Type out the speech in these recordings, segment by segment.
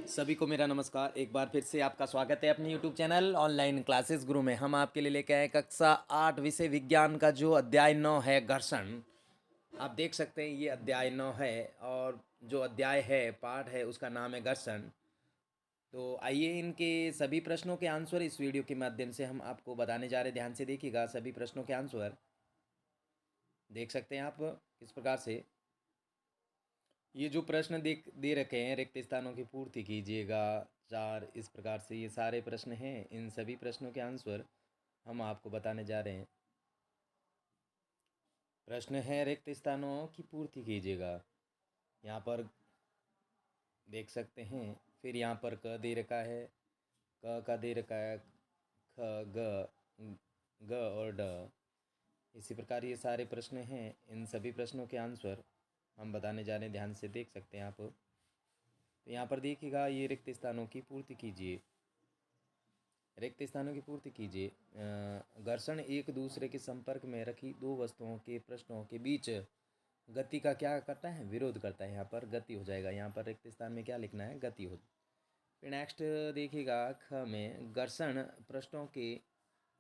सभी को मेरा नमस्कार। एक बार फिर से आपका स्वागत है अपने यूट्यूब चैनल ऑनलाइन क्लासेस गुरु में। हम आपके लिए लेके आए कक्षा 8 विषय विज्ञान का जो अध्याय 9 है घर्षण। आप देख सकते हैं ये अध्याय 9 है और जो अध्याय है पाठ है उसका नाम है घर्षण। तो आइए इनके सभी प्रश्नों के आंसर इस वीडियो के माध्यम से हम आपको बताने जा रहे हैं। ध्यान से देखिएगा, सभी प्रश्नों के आंसर देख सकते हैं आप किस प्रकार से। ये जो प्रश्न दे रखे हैं, रिक्त स्थानों की पूर्ति कीजिएगा 4, इस प्रकार से ये सारे प्रश्न हैं। इन सभी प्रश्नों के आंसर हम आपको बताने जा रहे हैं। प्रश्न है रिक्त स्थानों की पूर्ति कीजिएगा, यहाँ पर देख सकते हैं। फिर यहाँ पर क दे रखा है, क का दे रखा है, ख ग और ड। इसी प्रकार ये सारे प्रश्न हैं। इन सभी प्रश्नों के आंसर हम बताने जा रहे हैं। ध्यान से देख सकते हैं आप। तो यहाँ पर देखिएगा, ये रिक्त स्थानों की पूर्ति कीजिए। रिक्त स्थानों की पूर्ति कीजिए। घर्षण एक दूसरे के संपर्क में रखी दो वस्तुओं के पृष्ठों के बीच गति का क्या करता है, विरोध करता है। यहाँ पर गति हो जाएगा। यहाँ पर रिक्त स्थान में क्या लिखना है, गति हो। फिर नेक्स्ट देखिएगा, ख में घर्षण पृष्ठों के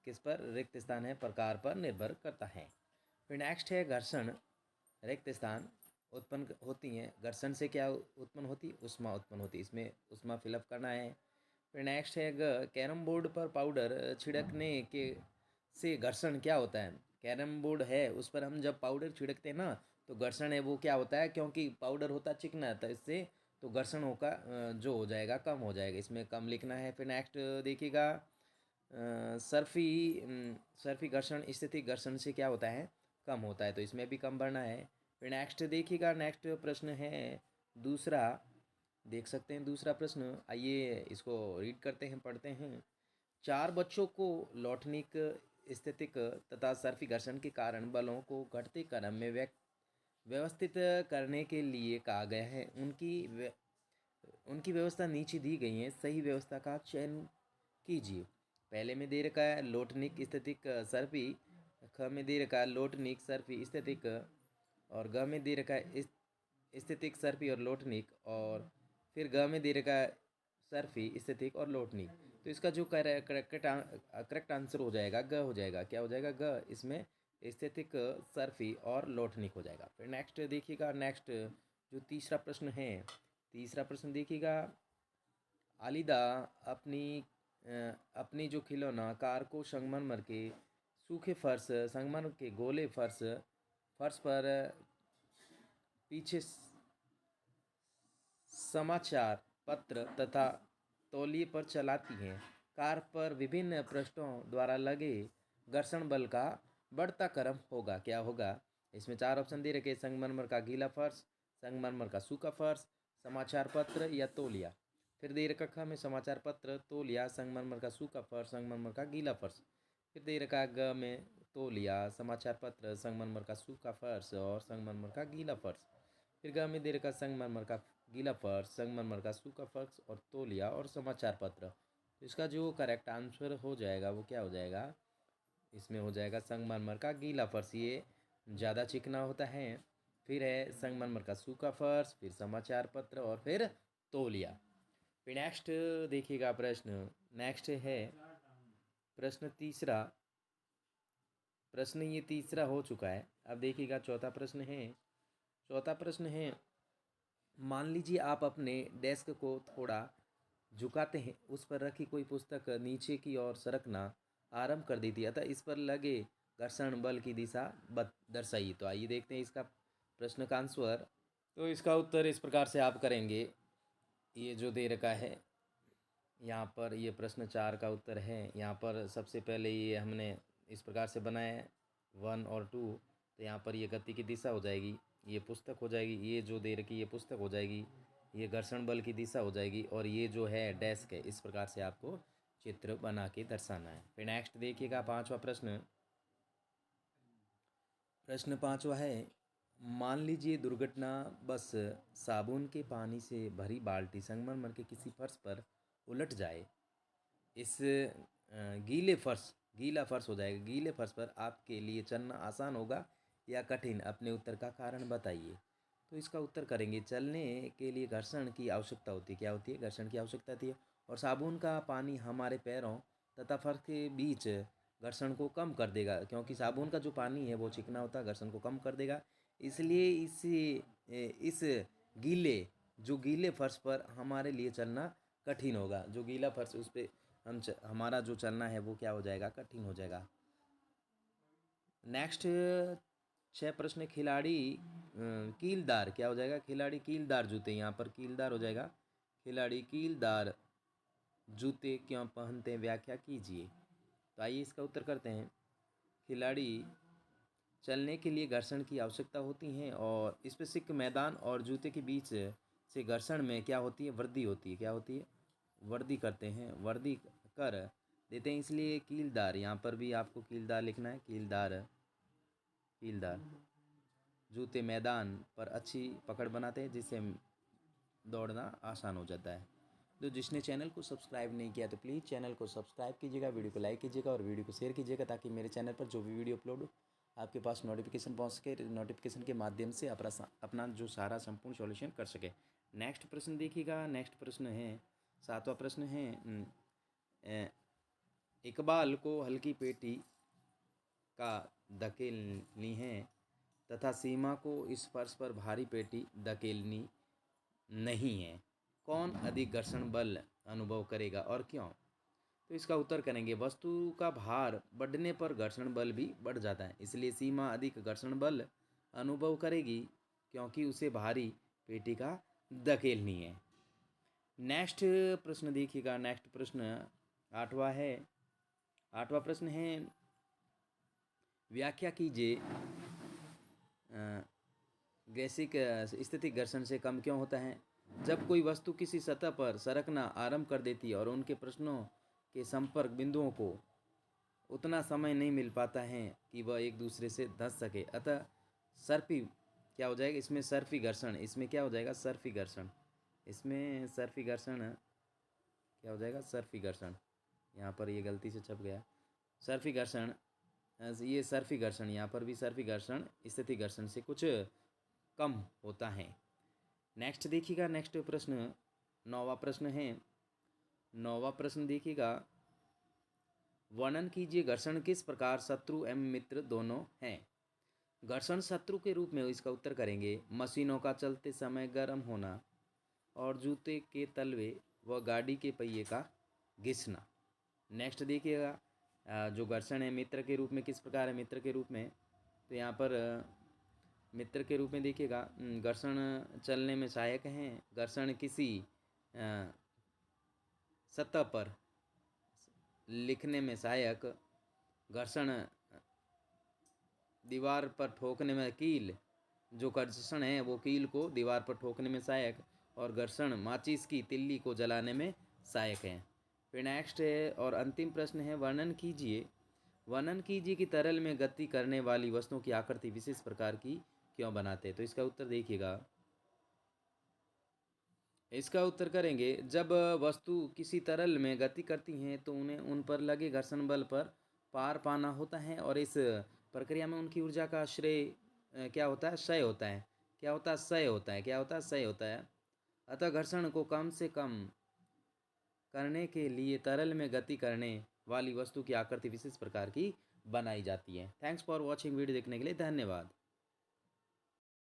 किस पर रिक्त स्थान है, प्रकार पर निर्भर करता है। फिर नेक्स्ट है घर्षण रिक्त स्थान उत्पन्न होती हैं। घर्षण से क्या उत्पन्न होती, उष्मा उत्पन्न होती। इसमें उष्मा फिलअप करना है। फिर नेक्स्ट है कैरम बोर्ड पर पाउडर छिड़कने के से घर्षण क्या होता है। कैरम बोर्ड है उस पर हम जब पाउडर छिड़कते हैं ना, तो घर्षण है वो क्या होता है, क्योंकि पाउडर होता चिकना था इससे, तो घर्षण होगा जो हो जाएगा कम हो जाएगा। इसमें कम लिखना है। फिर नेक्स्ट देखिएगा, सर्फी घर्षण स्थिति घर्षण से क्या होता है, कम होता है, तो इसमें भी कम भरना है। फिर नेक्स्ट देखिएगा, नेक्स्ट प्रश्न है दूसरा, देख सकते हैं दूसरा प्रश्न। आइए इसको रीड करते हैं, पढ़ते हैं। चार बच्चों को लौटनिक स्थितिक तथा सर्फी घर्षण के कारण बलों को घटते क्रम में व्यवस्थित करने के लिए कहा गया है। उनकी व्यवस्था नीचे दी गई है। सही व्यवस्था का चयन कीजिए। पहले में दे रखा है लोटनिक स्थितिक सर्फी, ख में दे रखा है लोटनिक सर्फी स्थितिक, और ग में दे रखा है स्थितिक सर्फी और लोटनिक, और फिर ग में दे रखा है सर्फी स्थितिक और लोटनिक। तो इसका जो करेक्ट आंसर हो जाएगा ग हो जाएगा। क्या हो जाएगा, ग। इसमें स्थितिक सर्फी और लोटनिक हो जाएगा। फिर नेक्स्ट देखिएगा, नेक्स्ट जो तीसरा प्रश्न है, तीसरा प्रश्न देखिएगा। आलिदा अपनी जो खिलौना कार को संगमरमर के सूखे फर्श, संगमरमर के गोले फर्श पर पीछे समाचार पत्र तथा तौलिए पर चलाती हैं। कार पर विभिन्न पृष्ठों द्वारा लगे घर्षण बल का बढ़ता क्रम होगा। क्या होगा, इसमें चार ऑप्शन दे रखे, संगमरमर का गीला फर्श, संगमरमर का सूखा फर्श, समाचार पत्र या तौलिया। फिर दे रखा में समाचार पत्र, तौलिया, संगमरमर का सूखा फर्श, संगमरमर का गीला फर्श। फिर दे रखा ग में तौलिया, समाचार पत्र, संगमरमर का सूखा फर्श और संगमरमर का गीला फर्श। फिर ग में दे रखा संगमरमर का गीला फर्श, संगमरमर का सूखा फर्श और तौलिया और समाचार पत्र। तो इसका जो करेक्ट आंसर हो जाएगा वो क्या हो जाएगा, इसमें हो जाएगा संगमरमर का गीला फर्श। ये ज़्यादा चिकना होता है। फिर है संगमरमर का सूखा फर्श, फिर समाचार पत्र और फिर तौलिया। फिर नेक्स्ट देखिएगा प्रश्न, नेक्स्ट है प्रश्न तीसरा। प्रश्न ये तीसरा हो चुका है। अब देखिएगा चौथा प्रश्न है। चौथा प्रश्न है, मान लीजिए आप अपने डेस्क को थोड़ा झुकाते हैं, उस पर रखी कोई पुस्तक नीचे की ओर सरकना आरंभ कर देती है, अतः इस पर लगे घर्षण बल की दिशा दर्शाइए। तो आइए देखते हैं इसका प्रश्न का आंसर। तो इसका उत्तर इस प्रकार से आप करेंगे। ये जो दे रखा है यहाँ पर, ये प्रश्न 4 का उत्तर है। यहाँ पर सबसे पहले ये हमने इस प्रकार से बनाया है 1 और 2। तो यहाँ पर ये गति की दिशा हो जाएगी, ये पुस्तक हो जाएगी, ये जो दे रखी ये पुस्तक हो जाएगी, ये घर्षण बल की दिशा हो जाएगी, और ये जो है डेस्क है। इस प्रकार से आपको चित्र बना के दर्शाना है। फिर नेक्स्ट देखिएगा पांचवा प्रश्न। प्रश्न पांचवा है, मान लीजिए दुर्घटना बस साबुन के पानी से भरी बाल्टी संगमरमर के किसी फर्श पर उलट जाए। इस गीला फर्श हो जाएगा। गीले फर्श पर आपके लिए चलना आसान होगा या कठिन, अपने उत्तर का कारण बताइए। तो इसका उत्तर करेंगे चलने के लिए घर्षण की आवश्यकता होती है। क्या होती है? घर्षण की आवश्यकता होती है। और साबुन का पानी हमारे पैरों तथा फर्श के बीच घर्षण को कम कर देगा, क्योंकि साबुन का जो पानी है वो चिकना होता है, घर्षण को कम कर देगा। इसलिए इस गीले फर्श पर हमारे लिए चलना कठिन होगा। जो गीला फर्श उस पर हमारा जो चलना है वो क्या हो जाएगा? कठिन हो जाएगा। नेक्स्ट 6 प्रश्न। खिलाड़ी कीलदार क्या हो जाएगा? खिलाड़ी कीलदार जूते, यहाँ पर कीलदार हो जाएगा। खिलाड़ी कीलदार जूते क्यों पहनते हैं? व्याख्या कीजिए। तो आइए इसका उत्तर करते हैं। खिलाड़ी चलने के लिए घर्षण की आवश्यकता होती है और स्पेसिफिक मैदान और जूते के बीच से घर्षण में क्या होती है? वृद्धि होती है। क्या होती है? वृद्धि करते हैं, वृद्धि कर देते हैं। इसलिए कीलदार, यहाँ पर भी आपको कीलदार लिखना है। कीलदार जूते मैदान पर अच्छी पकड़ बनाते हैं, जिससे दौड़ना आसान हो जाता है। तो जिसने चैनल को सब्सक्राइब नहीं किया तो प्लीज़ चैनल को सब्सक्राइब कीजिएगा, वीडियो को लाइक कीजिएगा और वीडियो को शेयर कीजिएगा, ताकि मेरे चैनल पर जो भी वीडियो अपलोड हो आपके पास नोटिफिकेशन पहुंच सके, नोटिफिकेशन के माध्यम से अपना जो सारा संपूर्ण सॉल्यूशन कर सके। नेक्स्ट प्रश्न देखिएगा। नेक्स्ट प्रश्न है 7वां प्रश्न है इकबाल को हल्की पेटी का धकेलनी है तथा सीमा को इस फर्श पर भारी पेटी धकेलनी नहीं है। कौन अधिक घर्षण बल अनुभव करेगा और क्यों? तो इसका उत्तर करेंगे वस्तु का भार बढ़ने पर घर्षण बल भी बढ़ जाता है, इसलिए सीमा अधिक घर्षण बल अनुभव करेगी, क्योंकि उसे भारी पेटी का धकेलनी है। नेक्स्ट प्रश्न देखिएगा। नेक्स्ट प्रश्न 8वां प्रश्न है व्याख्या कीजिए गैसिक स्थितिक घर्षण से कम क्यों होता है? जब कोई वस्तु किसी सतह पर सरकना आरंभ कर देती है और उनके प्रश्नों के संपर्क बिंदुओं को उतना समय नहीं मिल पाता है कि वह एक दूसरे से धंस सके, अतः सर्पी क्या हो जाएगा? इसमें सर्फी घर्षण, इसमें क्या हो जाएगा? सर्फी घर्षण। इसमें सर्फी घर्षण क्या हो जाएगा? सर्फी घर्षण। यहाँ पर ये गलती से छप गया। सर्फी घर्षण, ये सर्फी घर्षण, यहाँ पर भी सर्फी घर्षण स्थिति घर्षण से कुछ कम होता है। नेक्स्ट देखिएगा। नेक्स्ट प्रश्न 9वां प्रश्न है। 9वां प्रश्न देखिएगा। वर्णन कीजिए घर्षण किस प्रकार शत्रु एवं मित्र दोनों हैं? घर्षण शत्रु के रूप में इसका उत्तर करेंगे मशीनों का चलते समय गर्म होना और जूते के तलवे व गाड़ी के पहिए का घिसना। नेक्स्ट देखिएगा जो घर्षण है मित्र के रूप में किस प्रकार है? मित्र के रूप में तो यहाँ पर मित्र के रूप में देखिएगा घर्षण चलने में सहायक हैं। घर्षण किसी सतह पर लिखने में सहायक। घर्षण दीवार पर ठोकने में कील, जो घर्षण है वो कील को दीवार पर ठोकने में सहायक, और घर्षण माचिस की तिल्ली को जलाने में सहायक है। फिर नेक्स्ट है और अंतिम प्रश्न है वर्णन कीजिए कि तरल में गति करने वाली वस्तुओं की आकृति विशेष प्रकार की क्यों बनाते हैं? तो इसका उत्तर देखिएगा। इसका उत्तर करेंगे जब वस्तु किसी तरल में गति करती हैं तो उन्हें उन पर लगे घर्षण बल पर पार पाना होता है, और इस प्रक्रिया में उनकी ऊर्जा का श्रेय क्या होता है? क्षय होता है। क्या होता है? क्षय होता है। क्या होता है? क्षय होता है। अतः घर्षण को कम से कम करने के लिए तरल में गति करने वाली वस्तु की आकृति विशेष प्रकार की बनाई जाती है। Thanks for watching. वीडियो देखने के लिए धन्यवाद।